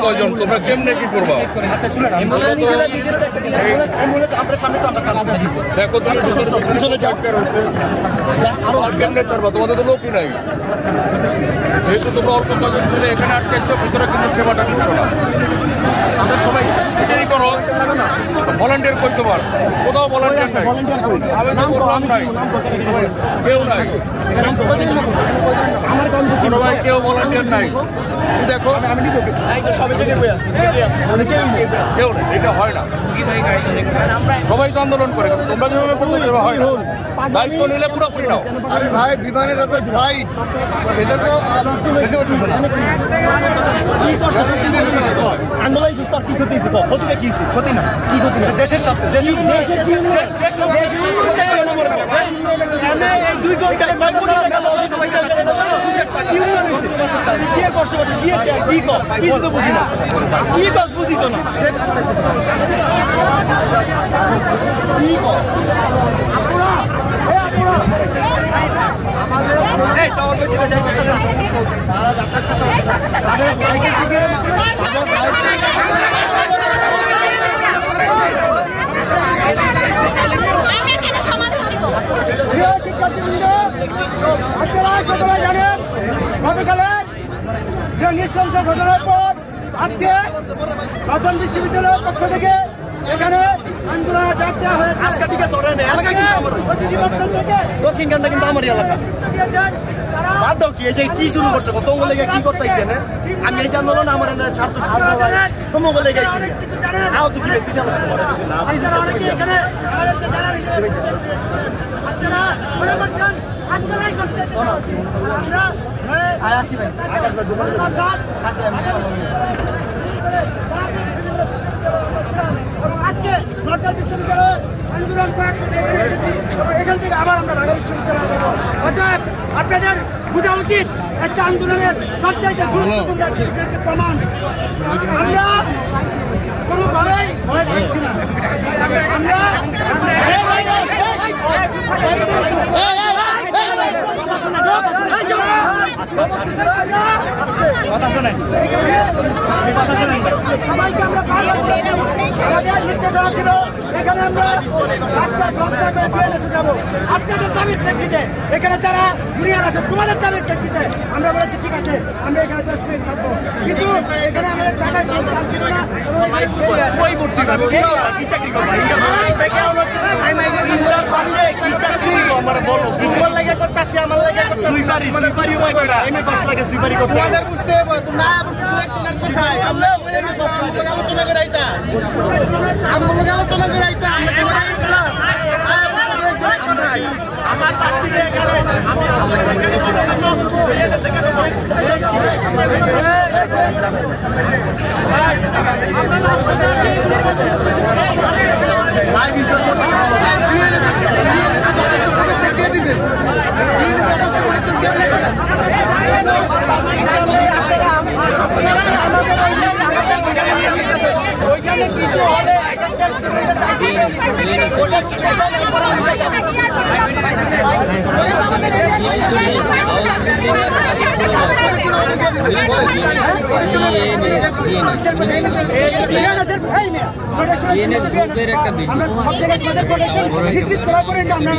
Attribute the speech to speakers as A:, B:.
A: কয়জন তোমরা কেমনে কি করবা? দেখো তুমি আরো কেমনে চারবা, তোমাদের তো লোকই নাই। যেহেতু তোমরা অল্প কজন ছিল এখানে আটকেছো, ভিতরে কিন্তু সেবাটা দিচ্ছ না। আমরা সবাই এটাই করো, ভলান্টিয়ার করতে পার, কোথাও ভলান্টিয়ার নাই, আবেদন করলাম নাই, কেউ নাই, ছোট ভাই কেউ ভলান্টিয়ার নাই। দেখো আমি নিজে সবাই জায়গায় বই আছি, কেউ নেই, এটা হয় না। সবাই তো আন্দোলন করে, তোমরা যেভাবে করতে হয় না, দায়িত্ব নিলে পুরো ফ্রি নাও। আরে ভাই বিমানে যাদের ফ্লাইট এদের তো যেতে পারতেছে না।
B: আন্দোলন সুস্থ কি ক্ষতি হয়েছে? ক্ষতিটা কি হয়েছে? ক্ষতি না, কি ক্ষতি না? দেশের সাথে দেশের 2 ঘন্টা কষ্ট করতে কি কিছু তো বুঝি না, কি কাজ বুঝি তো না। শিক্ষার্থীবৃন্দ, আপনারা সকলে জানেন গতকালের যে নৃশংস ঘটনার পর আজকে নতুন বিশ্ববিদ্যালয়ের পক্ষ থেকে এখানে আন্দোলনের ডাক দেওয়া হয়েছে। দক্ষিণ কান্ডা কিন্তু আমার এলাকা বাদ দাও, কি এই যে কি শুরু করছে? তোমার লেগে কি করতে না? আমি এই আন্দোলন আমার স্বার্থ তোমার লেগে গেছি আও তো কি আজকে সরকার বিশ্ববিদ্যালয়ে আন্দোলন এখান থেকে আবার আমরা ঢাকা বিশ্ববিদ্যালয়ে যাবো। অর্থাৎ আপনাদের বোঝা উচিত একটা আন্দোলনের সবচাইতে গুরুত্বপূর্ণ প্রমাণ। আমরা কোনোভাবেই ভয় পাচ্ছি না। আমরা সবাইকে আমরা নির্দেশনা ছিল এখানে আমরা যাবো আপনাদের দাবির প্রেক্ষিতে। এখানে যারা দুনিয়ার আছে তোমাদের দাবির প্রেক্ষিতে আমরা বলেছি ঠিক আছে আমরা এখানে 10 মিনিট থাকবো, কিন্তু এখানে আমাদের জায়গায় আলোচনা করে আমার ওইখানে কিছু হলে নিশ্চিত করার পরে আমরা